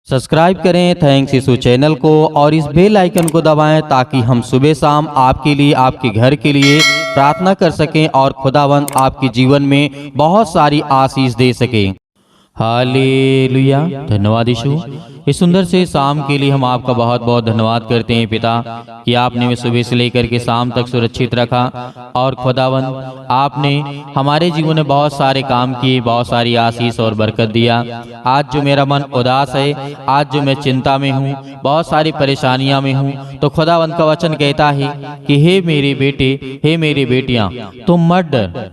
Subscribe करें thanks यीशु channel को और इस बेल आइकन को दबाएं ताकि हम सुबह शाम आपके लिए आपके घर के लिए प्रार्थना कर सकें और खुदावंद आपके जीवन में बहुत सारी आशीष दे सके। हालेलुया। धन्यवाद यीशु। इस सुंदर से शाम के लिए हम आपका बहुत बहुत धन्यवाद करते हैं पिता कि आपने हमें सुबह से लेकर के शाम तक सुरक्षित रखा और खुदावंद आपने हमारे जीवन में बहुत सारे काम किए, बहुत सारी आशीष और बरकत दिया। आज जो मेरा मन उदास है, आज जो मैं चिंता में हूँ, बहुत सारी परेशानियां में हूँ, तो खुदावंद का वचन कहता है कि हे मेरे बेटे, हे मेरी बेटियां, तुम मत डर।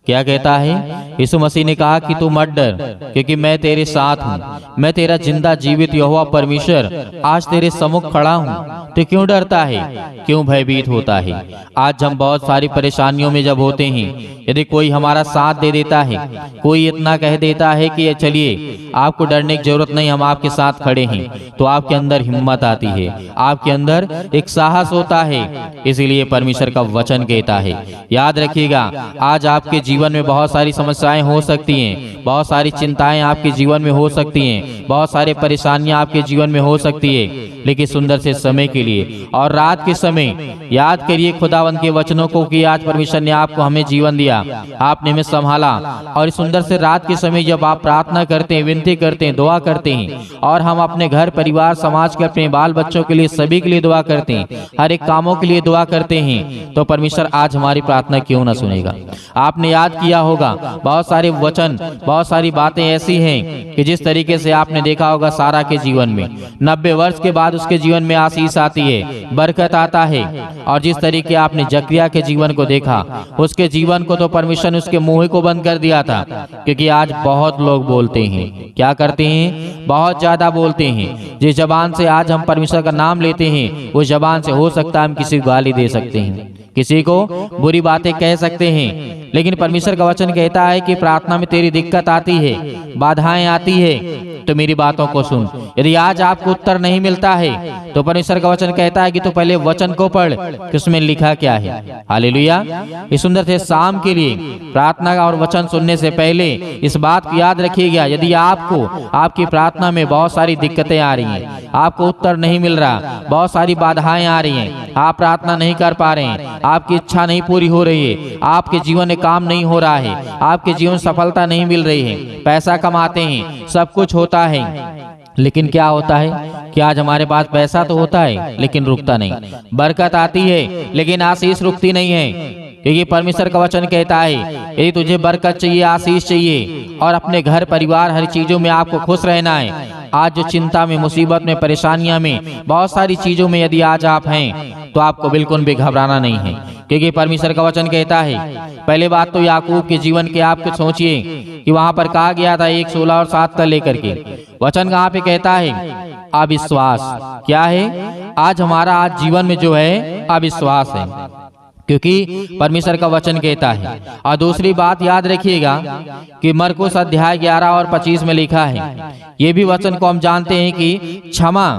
क्या कहता है? यीशु मसीह ने कहा कि तू मत डर, क्योंकि मैं तेरे साथ हूँ। मैं तेरा जिंदा जीवित यहोवा परमेश्वर आज तेरे सम्मुख खड़ा हूँ। तो क्यों डरता है, क्यों भयभीत होता है? आज हम बहुत सारी परेशानियों में जब होते हैं, यदि कोई हमारा साथ दे देता है, कोई इतना कह देता है कि चलिए आपको डरने की जरूरत नहीं, हम आपके साथ खड़े हैं, तो आपके अंदर हिम्मत आती है, आपके अंदर एक साहस होता है। इसीलिए परमेश्वर का वचन कहता है, याद रखिएगा, आज आपके जीवन में बहुत सारी समस्याएं हो सकती हैं, बहुत सारी चिंताएं आपके जीवन में हो सकती हैं, बहुत सारी परेशानियां आपके जीवन में हो सकती है, लेकिन सुंदर से समय के लिए और रात के समय याद करिए खुदावंद के वचनों को कि आज परमेश्वर ने आपको हमें जीवन दिया, आपने हमें संभाला। और इस सुंदर से रात के समय जब आप प्रार्थना करते हैं, विनती करते हैं, दुआ करते हैं, और हम अपने घर परिवार समाज के अपने बाल बच्चों के लिए सभी के लिए दुआ करते हैं, हर एक कामों के लिए दुआ करते हैं, तो परमेश्वर आज हमारी प्रार्थना क्यों ना सुनेगा। आपने याद किया होगा बहुत सारे वचन, बहुत सारी बातें ऐसी हैं कि जिस तरीके से आपने देखा होगा सारा के जीवन में 90 वर्ष के बाद उसके जीवन में आशीष आती है, बरकत आता है। और जिस तरीके आपने जकरिया के जीवन को देखा, उसके जीवन को तो परमेश्वर ने उसके मुंह को बंद कर दिया था, क्योंकि आज बहुत लोग बोलते हैं, क्या करते हैं, बहुत ज्यादा बोलते हैं। जिस जबान से आज हम परमेश्वर का नाम लेते हैं, उस जबान से हो सकता है हम किसी को गाली दे सकते हैं, किसी को बुरी बातें कह सकते हैं, लेकिन परमेश्वर का वचन कहता है कि प्रार्थना में तेरी दिक्कत आती है, बाधाएं आती है, तो मेरी बातों को सुन। यदि आज आपको उत्तर नहीं मिलता है, तो परमेश्वर का वचन कहता है कि तो पहले वचन को पढ़ कि उसमें लिखा क्या है। हालेलुया। इस सुंदर से शाम के लिए प्रार्थना और वचन सुनने से पहले इस बात को याद रखिएगा, यदि आपको आपकी प्रार्थना में बहुत सारी दिक्कतें आ रही हैं, आपको उत्तर नहीं मिल रहा, बहुत सारी बाधाएं आ रही हैं, आप प्रार्थना नहीं कर पा रहे हैं, आपकी इच्छा नहीं पूरी हो रही है, आपके जीवन में काम नहीं हो रहा है, आपके जीवन सफलता नहीं मिल रही है, पैसा कमाते हैं, सब कुछ होता है, लेकिन क्या होता है कि आज हमारे पास पैसा तो होता है लेकिन रुकता नहीं, बरकत आती है लेकिन आशीष रुकती नहीं है, क्योंकि परमेश्वर का वचन कहता है यदि तुझे बरकत चाहिए, आशीष चाहिए, और अपने घर परिवार हर चीजों में आपको खुश रहना है, आज जो चिंता में, मुसीबत में, परेशानियां में, बहुत सारी चीजों में यदि आज आप हैं, तो आपको बिल्कुल भी घबराना नहीं है, क्योंकि परमेश्वर का वचन कहता है। पहले बात तो याकूब के जीवन के आप कुछ सोचिए कि वहां पर कहा गया था 1:16 और 7 तक लेकर के वचन कहाँ पे कहता है, अविश्वास। क्या है आज हमारा आज जीवन में जो है अविश्वास है, क्योंकि परमेश्वर का वचन कहता है। और दूसरी बात याद रखिएगा कि मरकुस अध्याय 11 और 25 में लिखा है, ये भी वचन को हम जानते हैं कि क्षमा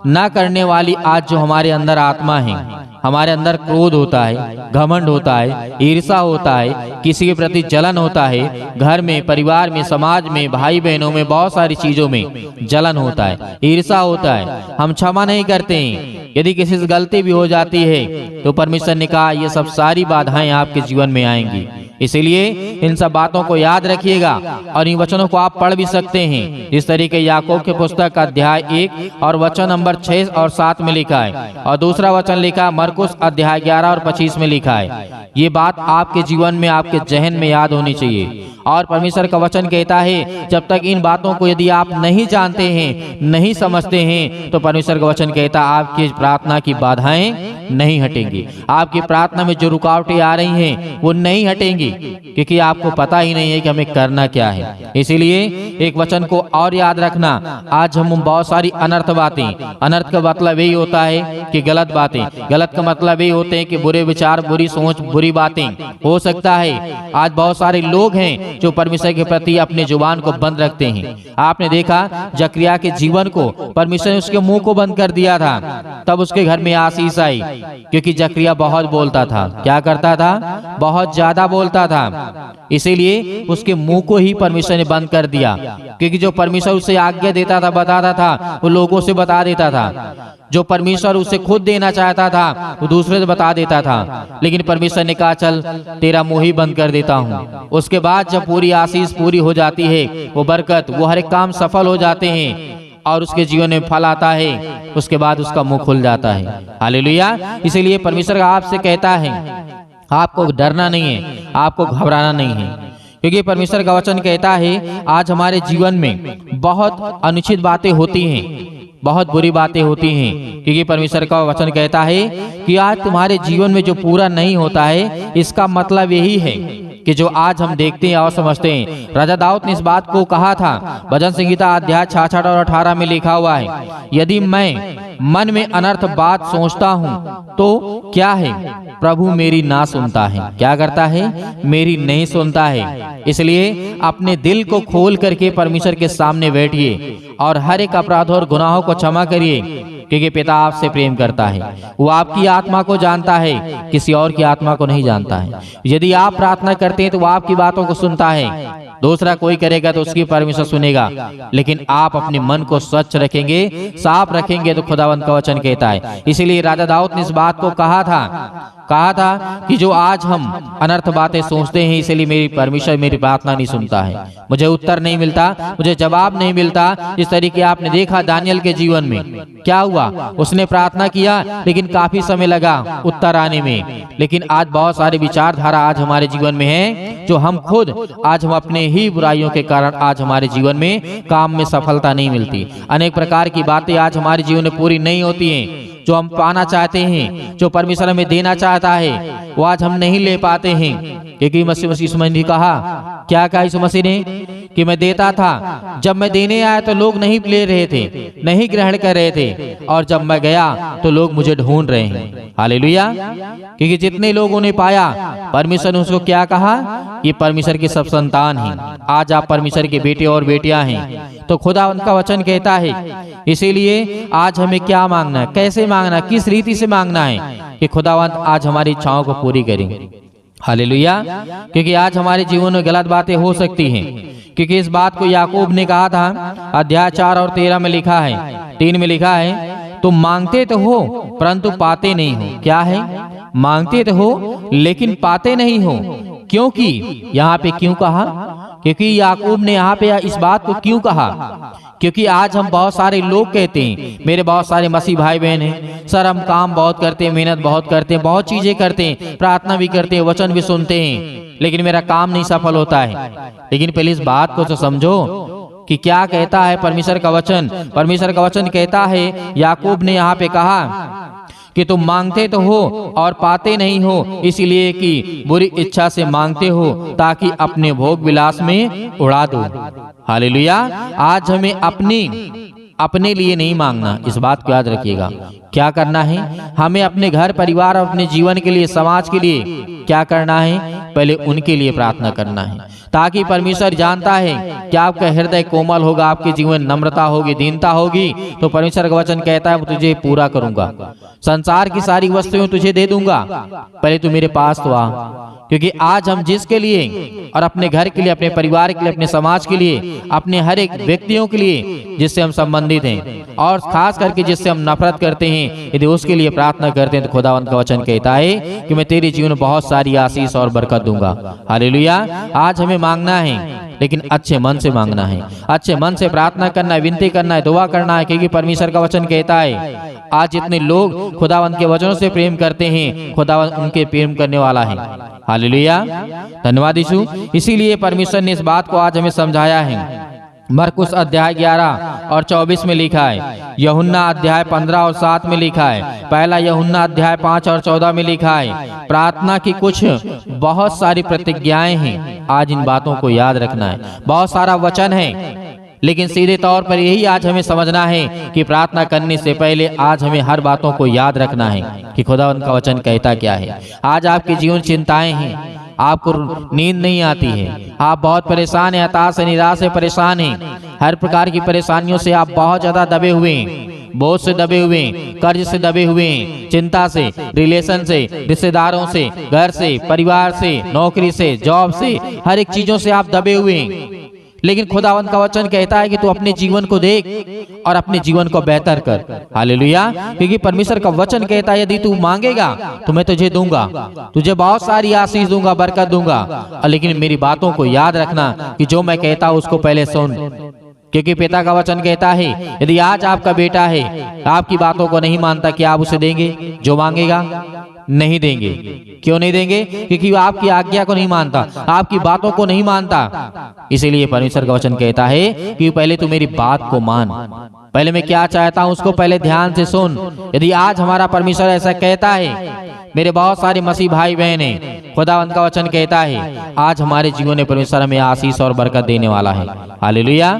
न करने वाली आज जो हमारे अंदर आत्मा है, हमारे अंदर क्रोध होता है, घमंड होता है, ईर्ष्या होता है, किसी के प्रति जलन होता है, घर में, परिवार में, समाज में, भाई बहनों में, बहुत सारी चीजों में जलन होता है, ईर्ष्या होता है, हम क्षमा नहीं करते हैं। यदि किसी से गलती भी हो जाती है, तो परमेश्वर ने कहा ये सब सारी बाधाएं आपके जीवन में आएंगी। इसीलिए इन सब बातों को याद रखिएगा और इन वचनों को आप पढ़ भी सकते हैं, जिस तरीके याकूब के पुस्तक का अध्याय 1 और वचन नंबर 6 और 7 में लिखा है, और दूसरा वचन लिखा मरकुस अध्याय 11 और 25 में लिखा है। ये बात आपके जीवन में, आपके जहन में याद होनी चाहिए। और परमेश्वर का वचन कहता है जब तक इन बातों को यदि आप नहीं जानते हैं, नहीं समझते हैं, तो परमेश्वर का वचन कहता है आपकी प्रार्थना की बाधाएं नहीं हटेंगी, आपकी प्रार्थना में जो रुकावटें आ रही हैं वो नहीं हटेंगी, क्योंकि आपको पता ही नहीं है कि हमें करना क्या है। इसीलिए एक वचन को और याद रखना, आज हम बहुत सारी अनर्थ बातें, अनर्थ का मतलब यही होता है कि गलत बातें, गलत का मतलब यही होते हैं कि बुरे विचार, बुरी सोच, बुरी बातें। हो सकता है आज बहुत सारे लोग हैं जो परमेश्वर के प्रति अपने जुबान को बंद रखते हैं। आपने देखा जकरिया के जीवन को परमेश्वर ने उसके मुंह को बंद कर दिया था, तब उसके घर में आशीष आई, क्योंकि जकरिया बहुत बोलता था। क्या करता था? बहुत ज्यादा बोलता था। इसीलिए उसके मुंह को ही परमेश्वर ने बंद कर दिया, क्योंकि जो परमेश्वर उसे आज्ञा देता था, बताता था, वो लोगों से बता देता था। जो परमेश्वर उसे खुद देना चाहता था वो दूसरे से बता देता था। लेकिन परमेश्वर ने कहा, चल तेरा मुंह ही बंद कर देता हूँ। उसके बाद जब पूरी आशीष पूरी हो जाती है, वो बरकत, वो हर एक काम सफल हो जाते हैं और उसके जीवन में फल आता है, उसके बाद उसका मुंह खुल जाता है। हालेलुया। इसीलिए परमेश्वर आपसे कहता है, आपको डरना नहीं है, आपको घबराना नहीं है, क्योंकि परमेश्वर का वचन कहता है आज हमारे जीवन में बहुत अनुचित बातें होती हैं, बहुत बुरी बातें होती हैं, क्योंकि परमेश्वर का वचन कहता है कि आज तुम्हारे जीवन में जो पूरा नहीं होता है, इसका मतलब यही है कि जो आज हम देखते हैं और समझते हैं। राजा दाऊद ने इस बात को कहा था, भजन संहिता अध्याय 66 और 18 में लिखा हुआ है, यदि मैं मन में अनर्थ बात सोचता हूँ तो क्या है, प्रभु मेरी ना सुनता है। क्या करता है? मेरी नहीं सुनता है। इसलिए अपने दिल को खोल करके परमेश्वर के सामने बैठिए और हर एक अपराध और गुनाहों को क्षमा करिए, क्योंकि पिता आपसे प्रेम करता है। वो आपकी आत्मा को जानता है, किसी और की आत्मा को नहीं जानता है। यदि आप प्रार्थना करते हैं तो वो आपकी बातों को सुनता है। दूसरा कोई करेगा तो उसकी परमेश्वर सुनेगा, लेकिन आप अपने मन को स्वच्छ रखेंगे, साफ रखेंगे तो खुदावंत का वचन कहता है। इसीलिए राजा दाऊद ने इस बात को कहा था कि जो आज हम अनर्थ बातें सोचते हैं, इसलिए मेरी परमेश्वर मेरी प्रार्थना नहीं सुनता है, मुझे उत्तर नहीं मिलता, मुझे जवाब नहीं मिलता। इस तरीके आपने देखा दानियल के जीवन में क्या हुआ, उसने प्रार्थना किया लेकिन काफी समय लगा उत्तर आने में। लेकिन आज बहुत सारे विचारधारा आज हमारे जीवन में है, जो हम खुद आज हम अपने ही बुराइयों के कारण आज हमारे जीवन में काम में सफलता नहीं मिलती। अनेक प्रकार की बातें आज हमारे जीवन में पूरी नहीं होती हैं। जो हम पाना चाहते हैं, जो परमेश्वर हमें देना चाहता है, वो आज हम नहीं ले पाते हैं, क्योंकि मसीह ने कहा, क्या कहा यीशु मसीह ने, कि मैं देता था, जब मैं देने आया तो लोग नहीं ले रहे थे, नहीं ग्रहण कर रहे थे, और जब मैं गया तो लोग मुझे ढूंढ रहे हैं। हालेलुया। क्योंकि जितने लोगों ने पाया, परमेश्वर ने उसको क्या कहा, ये परमेश्वर के सब संतान हैं। आज आप परमेश्वर के बेटे और बेटियां हैं, तो खुदा उनका वचन कहता है। इसीलिए आज हमें क्या मांगना है, कैसे मांगना, किस रीति से मांगना है कि खुदावंत आज हमारी इच्छाओं को पूरी करें। हालेलुया। क्योंकि आज हमारे जीवन में गलत बातें हो सकती हैं, क्योंकि इस बात को याकूब ने कहा था, अध्याय 4 और 13 में लिखा है, 3 में लिखा है, तुम मांगते तो हो परंतु पाते नहीं हो। क्या है? मांगते तो हो लेकिन पाते नहीं हो। क्योंकि यहाँ पे क्यों कहा? क्योंकि याकूब ने यहाँ पे इस बात को क्यों कहा? क्योंकि आज हम बहुत सारे लोग कहते हैं, मेरे बहुत सारे मसीह भाई बहन हैं, सर हम काम बहुत करते हैं, मेहनत बहुत करते हैं, बहुत चीजें करते हैं, प्रार्थना भी करते हैं, वचन भी सुनते हैं, लेकिन मेरा काम नहीं सफल होता है। लेकिन पहले इस बात को तो समझो कि क्या कहता है परमेश्वर का वचन। परमेश्वर का वचन कहता है, याकूब ने यहाँ पे कहा कि तुम मांगते तो हो और पाते नहीं हो, इसलिए कि बुरी इच्छा से मांगते हो ताकि अपने भोग विलास में उड़ा दो। हालेलुया। आज हमें अपने लिए नहीं मांगना, इस बात को याद रखिएगा। क्या करना है? हमें अपने घर परिवार और अपने जीवन के लिए, समाज के लिए क्या करना है? पहले उनके लिए प्रार्थना करना है, ताकि परमेश्वर जानता है कि आपका हृदय कोमल होगा, आपके जीवन नम्रता होगी, दीनता होगी, तो परमेश्वर का वचन कहता है मैं तुझे पूरा करूंगा, संसार की सारी वस्तुएं तुझे दे दूंगा, पहले तू मेरे पास तो आ। क्योंकि आज हम जिसके लिए और अपने घर के लिए, अपने परिवार के लिए, अपने समाज के लिए, अपने हर एक व्यक्तियों के लिए जिससे हम संबंधित हैं और खास करके जिससे हम नफरत करते हैं, यदि उसके लिए प्रार्थना करते हैं तो खुदावंत का वचन कहता है कि मैं तेरे जीवन में बहुत सारी आशीष और बरकत दूंगा। हालेलुया। आज हमें मांगना है, लेकिन अच्छे मन से मांगना है, अच्छे मन से प्रार्थना करना है, विनती करना है, दुआ करना है, क्योंकि परमेश्वर का वचन कहता है आज जितने लोग खुदावंत के वचनों से प्रेम करते हैं, खुदावंत उनके प्रेम करने वाला है। हालेलुया। धन्यवाद यीशु। इसीलिए परमेश्वर ने इस बात को आज हमें समझाया है। मरकुस अध्याय 11 और 24 में लिखा है, यूहन्ना अध्याय 15 और 7 में लिखा है, पहला यूहन्ना अध्याय 5 और 14 में लिखा है, प्रार्थना की कुछ बहुत सारी प्रतिज्ञाएं हैं। आज इन बातों को याद रखना है। बहुत सारा वचन है, लेकिन सीधे तौर पर यही आज हमें समझना है कि प्रार्थना करने से पहले आज हमें हर बातों को याद रखना है कि खुदावंत का वचन कहता क्या है। आज आपके जीवन चिंताएं हैं, आपको नींद नहीं आती है, आप बहुत परेशान हैं, हताश है, निराश है, परेशान हैं, हर प्रकार की परेशानियों से आप बहुत ज्यादा दबे हुए हैं। बोझ से दबे हुए, कर्ज से दबे हुए, चिंता से, रिलेशन से, रिश्तेदारों से, घर से, परिवार से, नौकरी से, जॉब से, हर एक चीजों से आप दबे हुए। लेकिन खुदावंद का वचन कहता है कि तू अपने जीवन को देख और अपने जीवन को बेहतर कर। हालेलुया। क्योंकि परमेश्वर का वचन कहता है यदि तू मांगेगा तो मैं तुझे दूंगा, तुझे बहुत सारी आशीष दूंगा, बरकत दूंगा। लेकिन मेरी बातों को याद रखना कि जो मैं कहता हूं उसको पहले सुन। क्योंकि पिता का वचन कहता है यदि आज आपका बेटा है आपकी बातों को नहीं मानता, कि आप उसे देंगे जो मांगेगा? नहीं देंगे। क्यों नहीं देंगे? क्योंकि वो आपकी आज्ञा को नहीं मानता, आपकी बातों को नहीं मानता। इसीलिए परमेश्वर का वचन कहता है कि पहले तू मेरी बात को मान, पहले मैं क्या चाहता हूं उसको पहले ध्यान से सुन। यदि आज हमारा परमेश्वर ऐसा कहता है, मेरे बहुत सारे मसीह भाई बहन हैं, खुदावंद का वचन कहता है आज हमारे जीवन में परमेश्वर हमें आशीष और बरकत देने वाला है। हालेलुया।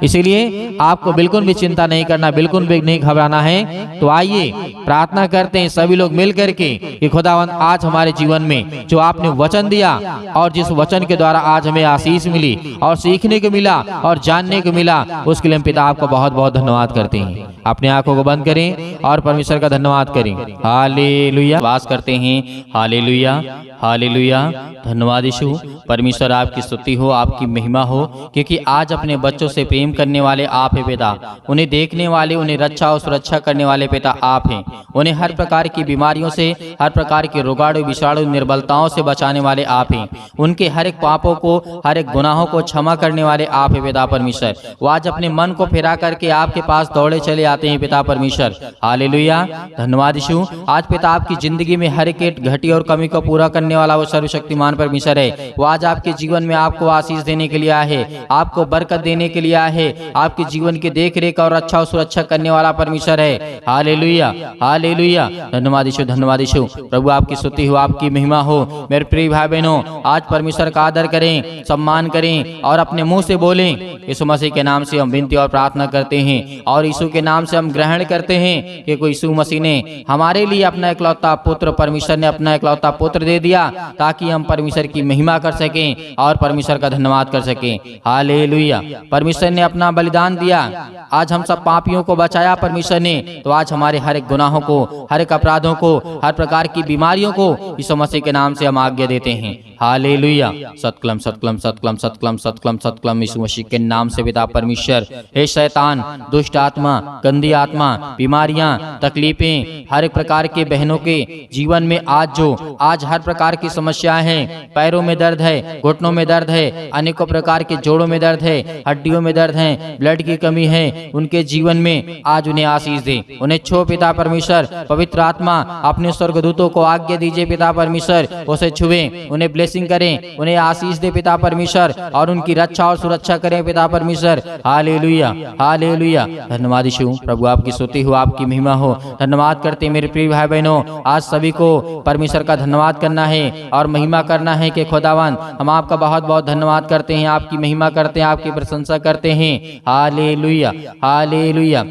इसीलिए आपको बिल्कुल भी चिंता नहीं करना, बिल्कुल भी नहीं घबराना है। तो आइए प्रार्थना करते हैं सभी लोग मिल करके कि खुदावंद आज हमारे जीवन में जो आपने वचन दिया और जिस वचन के द्वारा आज हमें आशीष मिली और सीखने को मिला और जानने को मिला, उसके लिए हम पिता आपको बहुत बहुत धन्यवाद करते हैं। अपने आंखों को बंद करें और परमेश्वर का धन्यवाद करें। हालेलुया। वास करते हैं। Hallelujah, hallelujah. धन्यवाद यीशु। परमेश्वर आपकी स्तुति हो, आपकी महिमा हो, क्योंकि आज अपने बच्चों से प्रेम करने वाले आप हैं पिता। उन्हें देखने वाले, उन्हें रक्षा और सुरक्षा करने वाले पिता आप हैं। उन्हें हर प्रकार की बीमारियों से, हर प्रकार के रोगाणु विषाणु निर्बलताओं से बचाने वाले आप हैं। उनके हर एक पापों को, हर एक गुनाहों को क्षमा करने वाले आप हैं पिता परमेश्वर। वो आज अपने मन को फिरा करके आपके पास दौड़े चले आते हैं पिता परमेश्वर। हालेलुया। धन्यवाद यीशु। आज पिता आपकी जिंदगी में हर एक घटी और कमी को पूरा करने वाला वो सर्वशक्तिमान परमेश्वर है। वो आज आपके जीवन में आपको आशीष देने के लिए आया है, आपको बरकत देने के लिए आया है, आपके जीवन की देख रेख और अच्छा और सुरक्षा करने वाला परमेश्वर है। Hallelujah, hallelujah. धन्यवाद यीशु, धन्यवाद यीशु। प्रभु आपकी स्तुति हो, आपकी महिमा हो। मेरे प्रिय भाई बहनों, आज परमेश्वर का आदर करें, सम्मान करें और अपने मुंह से बोलें। यीशु मसीह के नाम से हम विनती और प्रार्थना करते हैं और यीशु के नाम से हम ग्रहण करते हैं कि कोई यीशु मसीह ने हमारे लिए अपना इकलौता पुत्र, परमेश्वर ने अपना इकलौता पुत्र दे दिया ताकि हम परमेश्वर की महिमा कर सकें और परमेश्वर का धन्यवाद कर सकें। हालेलुया। परमेश्वर ने अपना बलिदान दिया, आज हम सब पापियों को बचाया परमेश्वर ने। तो आज हमारे हर एक गुनाहों को, हर एक अपराधों को, हर प्रकार की बीमारियों को यीशु मसीह के नाम से हम आज्ञा देते हैं। हालेलुया। सतक्लम सतक्लम सतक्लम सतक्लम सतक्लम सतक्लम यीशु मसीह के नाम से पिता परमेश्वर। हे शैतान, दुष्ट आत्मा, गंदी आत्मा, बीमारियां, तकलीफें, हर एक प्रकार के बहनों के जीवन में आज हर प्रकार की समस्याएं हैं, पैरों में दर्द है, घुटनों में दर्द है, अनेकों प्रकार के जोड़ों में दर्द है, हड्डियों में दर्द है, ब्लड की कमी है, उनके जीवन में आज उन्हें आशीष दे, उन्हें छो पिता परमेश्वर। पवित्र आत्मा अपने स्वर्गदूतों को आज्ञा दीजिए पिता परमेश्वर, उसे छुए, उन्हें ब्लेसिंग करें, उन्हें आशीष दे पिता परमेश्वर और उनकी रक्षा और सुरक्षा करें पिता परमेश्वर। Hallelujah, hallelujah. धन्यवाद यीशु। प्रभु आपकी स्तुति हो, आपकी महिमा हो। धन्यवाद करते मेरे प्रिय भाई बहनों, आज सभी को परमेश्वर का धन्यवाद करना है और महिमा करना है कि खुदावन हम आपका बहुत बहुत धन्यवाद करते हैं, आपकी महिमा करते हैं, आपकी प्रशंसा करते हैं। Hallelujah, hallelujah.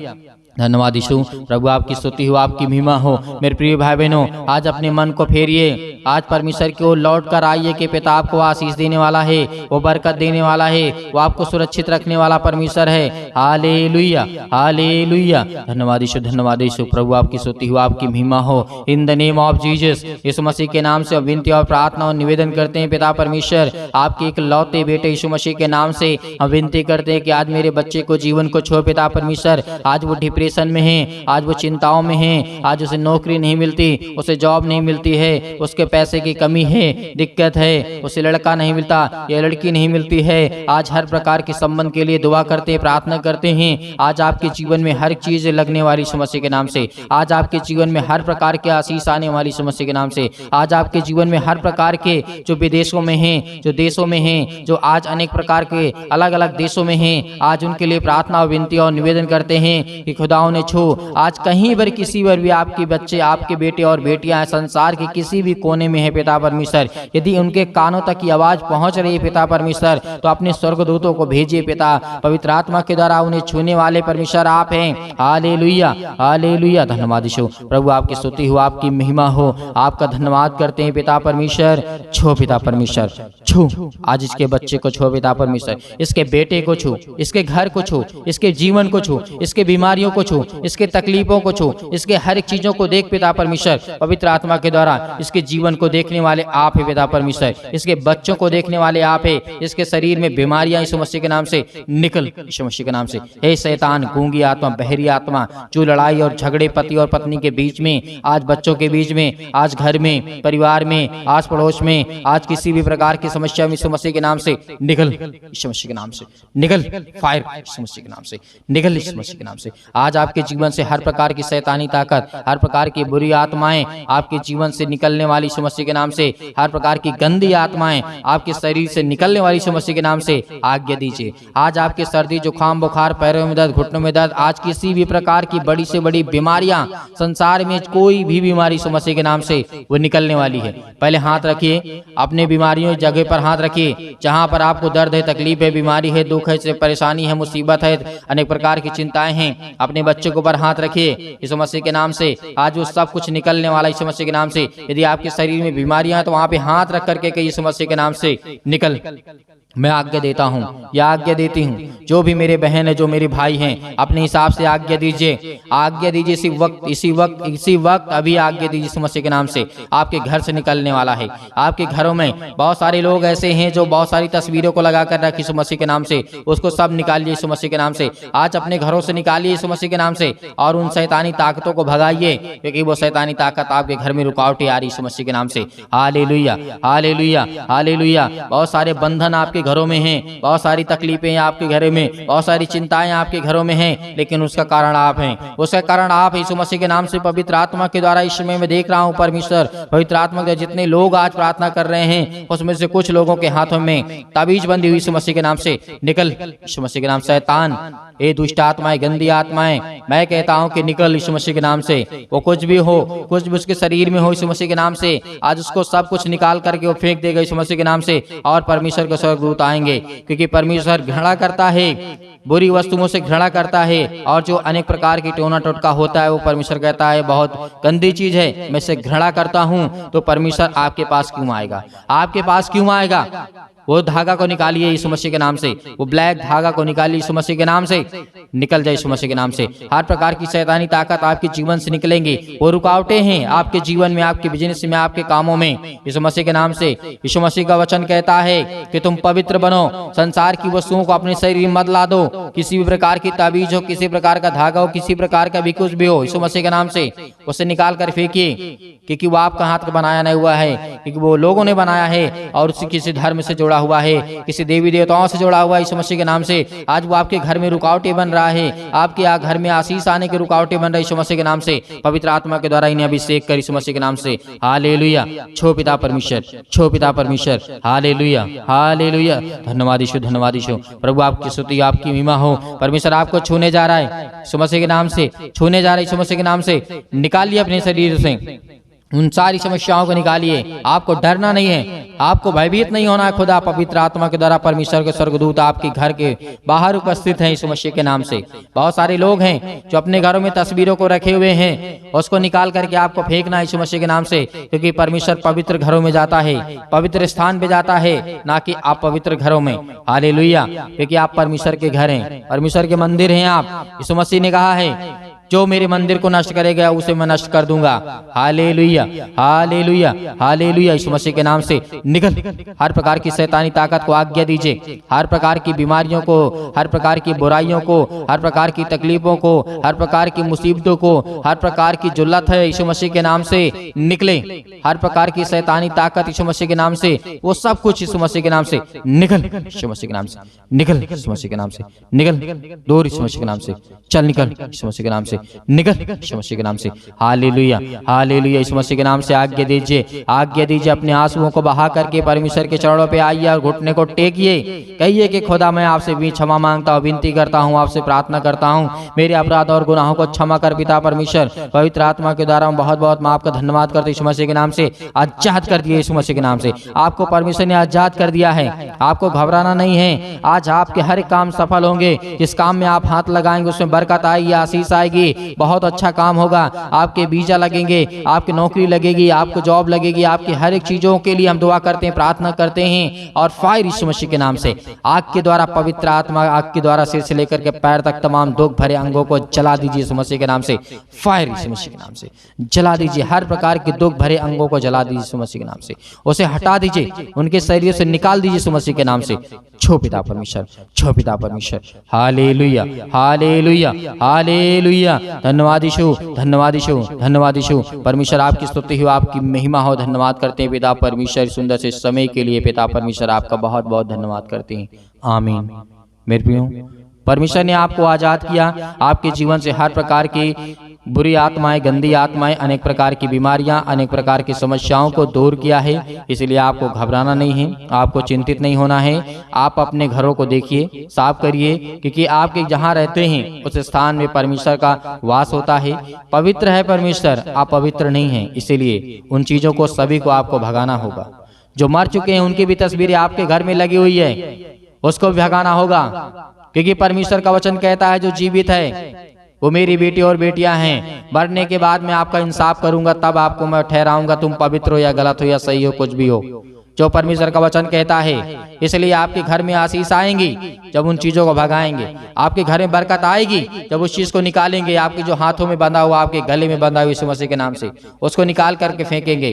धन्यवाद यीशु। प्रभु आपकी स्तुति हो, आपकी महिमा हो। मेरे प्रिय भाई बहनों, आज अपने मन को फेरिए, आज परमेश्वर की ओर लौट कर आइए कि पिता आपको आशीष देने वाला है, वो बरकत देने वाला है, वो आपको सुरक्षित रखने वाला परमेश्वर है। Hallelujah, hallelujah. धन्यवाद यीशु, धन्यवाद यीशु। प्रभु आपकी स्तुति हो, आपकी महिमा हो। In the name of Jesus, Yeshu Masih के नाम से विनती और प्रार्थना और निवेदन करते हैं पिता परमेश्वर, आपके एक लौते बेटे यीशु मसीह के नाम से हम विनती करते हैं कि आज मेरे बच्चे को जीवन को छो पिता परमेश्वर। आज वो डिप्रेशन में है, आज वो चिंताओं में है, आज उसे नौकरी नहीं मिलती, उसे जॉब नहीं मिलती है, उसके पैसे की कमी है, दिक्कत है, उसे लड़का नहीं मिलता या लड़की नहीं मिलती है। आज हर प्रकार के संबंध के लिए दुआ करते, प्रार्थना करते हैं। आज आपके जीवन में हर चीज लगने वाली यीशु मसीह के नाम से, आज आपके जीवन में हर प्रकार के आशीष आने वाली यीशु मसीह के नाम से, आज आपके जीवन में हर प्रकार के जो विदेशों में हैं, जो देशों में हैं, जो आज अनेक प्रकार के अलग अलग देशों में हैं, आज उनके लिए प्रार्थना और विनती और निवेदन करते हैं कि खुदाओं ने छो, आज कहीं पर किसी पर भी आपके बच्चे, आपके बेटे और बेटियां संसार के किसी भी कोने में है पिता परमेश्वर, यदि उनके कानों तक की आवाज पहुंच रही है पिता परमेश्वर, तो अपने स्वर्गदूतों को भेजिए पिता, पवित्र आत्मा के द्वारा उन्हें छूने वाले परमेश्वर आप हैं। Hallelujah, hallelujah. धन्यवाद यीशु। प्रभु आपकी स्तुति हो, आपकी महिमा हो, आपका धन्यवाद करते हैं पिता परमेश्वर। छो पिता परमेश्वर, छू आज इसके बच्चे को छो पिता परमेश्वर, इसके बेटे को छू, इसके घर को छू, इसके जीवन को छू, इसके बीमारियों को छू, इसके तकलीफों को छू, इसके हर एक चीजों को देख पिता परमेश्वर पवित्र आत्मा के द्वारा। इसके जीवन को देखने वाले आप है पिता परमेश्वर, इसके बच्चों को देखने वाले आप है। इसके शरीर में बीमारियां यीशु मसीह के नाम से निकल, यीशु मसीह के नाम से। हे शैतान, गूंगी आत्मा, बहरी आत्मा, जो लड़ाई और झगड़े पति और पत्नी के बीच में, आज बच्चों के बीच में, आज घर में, परिवार में, आज पड़ोस में, आज किसी भी प्रकार की समस्या में यीशु मसीह के नाम से निकल, यीशु मसीह के नाम से निकल, फायर यीशु मसीह के नाम से निकल, यीशु मसीह के नाम से। आज आपके जीवन से हर प्रकार की शैतानी ताकत, हर प्रकार की बुरी आत्माएं आपके जीवन से निकलने वाली यीशु मसीह के नाम से, हर प्रकार की गंदी आत्माएं आपके शरीर से निकलने वाली यीशु मसीह के नाम से आज्ञा दीजिए। आज आपके सर्दी, जुकाम, बुखार, पैरों में दर्द, घुटनों में दर्द, आज किसी भी प्रकार की बड़ी से बड़ी बीमारियां, संसार में कोई भी बीमारी यीशु मसीह के नाम से वो निकलने वाली है। पहले हाथ रखिए, अपने बीमारियों की जगह पर हाथ रखिए, जहां पर आपको दर्द है, तकलीफ है, बीमारी है, दुख है, परेशानी है, मुसीबत है, अनेक प्रकार की चिंताएं हैं। अपने बच्चों के ऊपर हाथ रखिए यीशु मसीह के नाम से। आज वो सब कुछ निकलने वाला यीशु मसीह के नाम से। यदि आपके शरीर में बीमारियां हैं तो वहां पे हाथ रख करके यीशु मसीह के नाम से निकल। मैं आज्ञा देता हूँ या आज्ञा देती हूँ, जो भी मेरे बहन है, जो मेरे भाई हैं, अपने हिसाब से आज्ञा दीजिए, आज्ञा दीजिए। इसी वक्त अभी आज्ञा दीजिए यीशु मसीह के नाम से। आपके घर से निकलने वाला है। आपके घरों में बहुत सारे लोग ऐसे हैं जो बहुत सारी तस्वीरों को लगा कर रखे यीशु मसीह के नाम से, उसको सब निकालिए यीशु मसीह के नाम से। आज अपने घरों से निकालिए यीशु मसीह के नाम से और उन शैतानी ताकतों को भगाइए, क्योंकि वो शैतानी ताकत आपके घर में रुकावटें आ रही यीशु मसीह के नाम से। Hallelujah, hallelujah, hallelujah. बहुत सारे बंधन आपके घरों में हैं, बहुत सारी तकलीफें हैं आपके घरों में, बहुत सारी चिंताएं आपके घरों में हैं, लेकिन उसका कारण आप हैं। उसका कारण आप यीशु मसीह के नाम से पवित्र आत्मा के द्वारा इस समय मैं देख रहा हूं परमेश्वर पवित्र आत्मा के जितने लोग आज प्रार्थना कर रहे हैं, उसमें से कुछ लोगों के हाथों में ताबीज बंदी हुई यीशु मसीह के नाम से निकल, यीशु मसीह के नाम से। शैतान, ये दुष्ट आत्माएं, गंदी आत्माएं, मैं कहता हूं कि निकल यीशु मसीह के नाम से। वो कुछ भी हो, कुछ भी उसके शरीर में हो यीशु मसीह के नाम से, आज उसको सब कुछ निकाल करके वो फेंक देगा यीशु मसीह के नाम से। और परमेश्वर के स्वर्गदूत आएंगे, क्योंकि परमेश्वर घृणा करता है, बुरी वस्तुओं से घृणा करता है, और जो अनेक प्रकार की टोना टोटका होता है वो परमेश्वर कहता है बहुत गंदी चीज है, मैं इसे घृणा करता हूं। तो परमेश्वर आपके पास क्यों आएगा? आपके पास क्यों आएगा? वो धागा को निकालिए यीशु मसीह के नाम से, वो ब्लैक धागा को निकालिए यीशु मसीह के नाम से, निकल जाए यीशु मसीह के नाम से। हर प्रकार की शैतानी ताकत आपके जीवन से निकलेंगी। वो रुकावटें हैं आपके जीवन में, आपके बिजनेस में, आपके कामों में, यीशु मसीह के नाम से। यीशु मसीह का वचन कहता है कि तुम पवित्र बनो, संसार की वस्तुओं को अपने शरीर में मत ला दो। किसी भी प्रकार की ताबीज हो, किसी प्रकार का धागा हो, किसी प्रकार का भी कुछ भी हो, यीशु मसीह के नाम से उसे निकाल कर फेंकिए, क्योंकि वो आपका हाथ का बनाया नहीं हुआ है, क्योंकि वो लोगों ने बनाया है और उसी किसी धर्म से जुड़ा हुआ है, किसी देवी देवताओं से जुड़ा हुआ है यीशु मसीह के नाम से। आज वो आपके घर में रुकावटें बन रहा है, आपके घर में आशीष आने की रुकावटें बन रही यीशु मसीह के नाम से। पवित्र आत्मा के द्वारा इन्हें अभिषेक कर यीशु मसीह के नाम से। हालेलुया, छो पिता परमेश्वर, छो पिता परमेश्वर। Hallelujah, hallelujah. धन्यवाद यीशु, धन्यवाद यीशु। प्रभु आपकी स्तुति, आपकी महिमा हो। परमेश्वर आपको छूने जा रहा है यीशु मसीह के नाम से, छूने जा रहा है यीशु मसीह के नाम से। निकालिए अपने शरीर से उन सारी समस्याओं को निकालिए। आपको डरना नहीं है, आपको भयभीत नहीं होना है। खुदा पवित्र आत्मा के द्वारा परमेश्वर के स्वर्गदूत आपके घर के बाहर उपस्थित हैं यीशु मसीह के नाम से। बहुत सारे लोग हैं जो अपने घरों में तस्वीरों को रखे हुए हैं, उसको निकाल करके आपको फेंकना है यीशु मसीह के नाम से, क्योंकि परमेश्वर पवित्र घरों में जाता है, पवित्र स्थान पे जाता है, ना कि आप पवित्र घरों में। हालेलुया, क्योंकि आप परमेश्वर के घर हैं, परमेश्वर के मंदिर हैं आप। यीशु मसीह ने कहा है, जो मेरे मंदिर को नष्ट करेगा उसे मैं नष्ट कर दूंगा। Hallelujah, hallelujah, hallelujah. Yeshu Masih के नाम से निकल। हर प्रकार की शैतानी ताकत को आज्ञा दीजिए, हर प्रकार की बीमारियों को, हर प्रकार की बुराइयों को, हर प्रकार की तकलीफों को, हर प्रकार की मुसीबतों को, हर प्रकार की जुल्लत है यीशु मसीह के नाम से निकले। हर प्रकार की शैतानी ताकत यीशु मसीह के नाम से, वो सब कुछ यीशु मसीह के नाम से निकल, यीशु मसीह के नाम से निकल, यीशु मसीह के नाम से निकल, दूर यीशु मसीह के नाम से चल, निकल यीशु मसीह के नाम से निकल, यीशु मसीह के नाम से। Hallelujah, hallelujah. यीशु मसीह के नाम से आज्ञा दीजिए, आज्ञा दीजिए। अपने आंसुओं को बहा करके परमेश्वर के चरणों पे आइए और घुटने को टेकिए। कहिए कि खुदा मैं आपसे भी क्षमा मांगता हूँ, विनती करता हूँ, आपसे प्रार्थना करता हूँ, मेरे अपराध और गुनाहों को क्षमा कर पिता परमेश्वर। पवित्र आत्मा के द्वारा हम बहुत बहुत आपका धन्यवाद करते यीशु मसीह के नाम से। आजाद कर दिए यीशु मसीह के नाम से, आपको परमेश्वर ने आजाद कर दिया है। आपको घबराना नहीं है, आज आपके हर काम सफल होंगे। जिस काम में आप हाथ लगाएंगे उसमें बरकत आएगी, आशीष आएगी। करके बहुत अच्छा काम होगा, आपके वीजा लगेंगे, आपकी नौकरी लगेगी, आपको जॉब लगेगी, आपकी हर एक चीज़ों के लिए हम दुआ करते हैं, प्रार्थना करते हैं। और फायर यीशु मसीह के नाम से आग के द्वारा, पवित्र आत्मा आग के द्वारा सिर से लेकर के पैर तक तमाम दुख भरे अंगों को जला दीजिए यीशु मसीह के नाम से। फायर यीशु मसीह के नाम से जला दीजिए, हर प्रकार के दुख भरे अंगों को जला दीजिए यीशु मसीह के नाम से। उसे हटा दीजिए, उनके शरीर से निकाल दीजिए यीशु मसीह के नाम से। छो पिता परमेश्वर, छो पिता परमेश्वर। Hallelujah, hallelujah, hallelujah. धन्यवाद यीशु, धन्यवाद यीशु, धन्यवाद यीशु। परमेश्वर आपकी स्तुति हो, आपकी महिमा हो। धन्यवाद करते हैं पिता परमेश्वर सुंदर से समय के लिए। पिता परमेश्वर आपका बहुत बहुत धन्यवाद करते हैं। आमीन। मेरे प्रियो, परमेश्वर ने आपको आजाद किया, आपके जीवन से हर प्रकार की बुरी आत्माएं, गंदी आत्माएं, अनेक प्रकार की बीमारियां, अनेक प्रकार की समस्याओं को दूर किया है। इसलिए आपको घबराना नहीं है, आपको चिंतित नहीं होना है। आप अपने घरों को देखिए, साफ करिए, क्योंकि आपके जहां रहते हैं उस स्थान में परमेश्वर का वास होता है। पवित्र है परमेश्वर, आप पवित्र नहीं हैं। इसीलिए उन चीज़ों को सभी को आपको भगाना होगा। जो मर चुके हैं उनकी भी तस्वीरें आपके घर में लगी हुई है, उसको भी भगाना होगा, क्योंकि परमेश्वर का वचन कहता है जो जीवित है वो मेरी बेटी और बेटियां हैं। मरने के बाद मैं आपका इंसाफ करूंगा, तब आपको मैं ठहराऊंगा तुम पवित्र हो या गलत हो या सही हो, कुछ भी हो, जो परमेश्वर का वचन कहता है। इसलिए आपके घर में आशीष आएंगी जब उन चीज़ों को भगाएंगे। आपके घर में बरकत आएगी जब उस चीज़ को निकालेंगे। आपके जो हाथों में बंधा हुआ, आपके गले में बंधा हुआ यीशु मसीह के नाम से, उसको निकाल करके फेंकेंगे।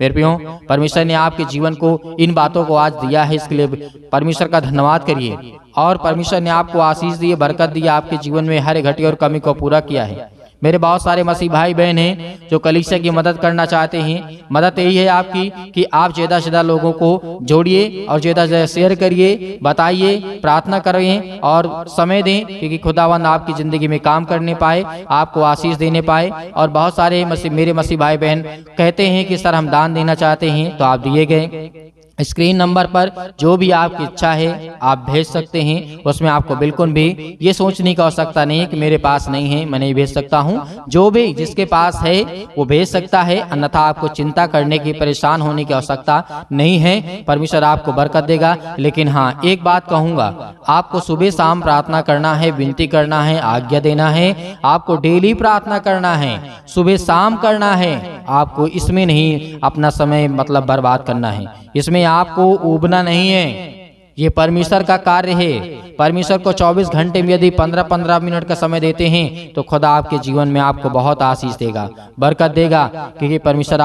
मेरे प्रियो, परमेश्वर ने आपके जीवन को इन बातों को आज दिया है, इसके लिए परमेश्वर का धन्यवाद करिए। और परमेश्वर ने आपको आशीष दी, बरकत दी, आपके जीवन में हर घटी और कमी को पूरा किया है। मेरे बहुत सारे मसीह भाई बहन हैं जो कलीसिया की मदद करना चाहते हैं। मदद यही है आपकी कि आप ज़्यादा से ज़्यादा लोगों को जोड़िए और ज़्यादा से ज़्यादा शेयर करिए, बताइए, प्रार्थना करें और समय दें, क्योंकि खुदावंद आपकी ज़िंदगी में काम करने पाए, आपको आशीष देने पाए। और बहुत सारे मेरे मसीह भाई बहन कहते हैं कि सर हम दान देना चाहते हैं, तो आप दिए गए स्क्रीन नंबर पर जो भी आपकी इच्छा है आप भेज सकते हैं। उसमें आपको बिल्कुल भी ये सोचने की आवश्यकता नहीं है कि मेरे पास नहीं है, मैं नहीं भेज सकता हूँ। जो भी जिसके पास है वो भेज सकता है, अन्यथा आपको चिंता करने की, परेशान होने की आवश्यकता नहीं है। परमेश्वर आपको बरकत देगा। लेकिन हाँ, एक बात कहूँगा, आपको सुबह शाम प्रार्थना करना है, विनती करना है, आज्ञा देना है। आपको डेली प्रार्थना करना है, सुबह शाम करना है। आपको इसमें नहीं अपना समय मतलब बर्बाद करना है, इसमें आपको उबना नहीं है। ये परमेश्वर का कार्य है। परमेश्वर को 24 घंटे में यदि 15-15 मिनट का समय देते हैं तो खुदा आपके जीवन में आपको बहुत आशीष देगा, बरकत देगा, क्योंकि परमेश्वर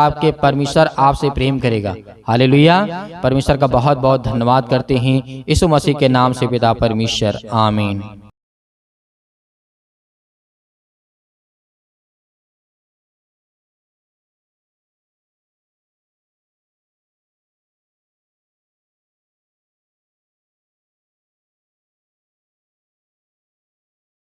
आपसे प्रेम करेगा। हालेलुया। परमेश्वर का बहुत बहुत धन्यवाद करते हैं यीशु मसीह के नाम से पिता परमेश्वर। आमीन।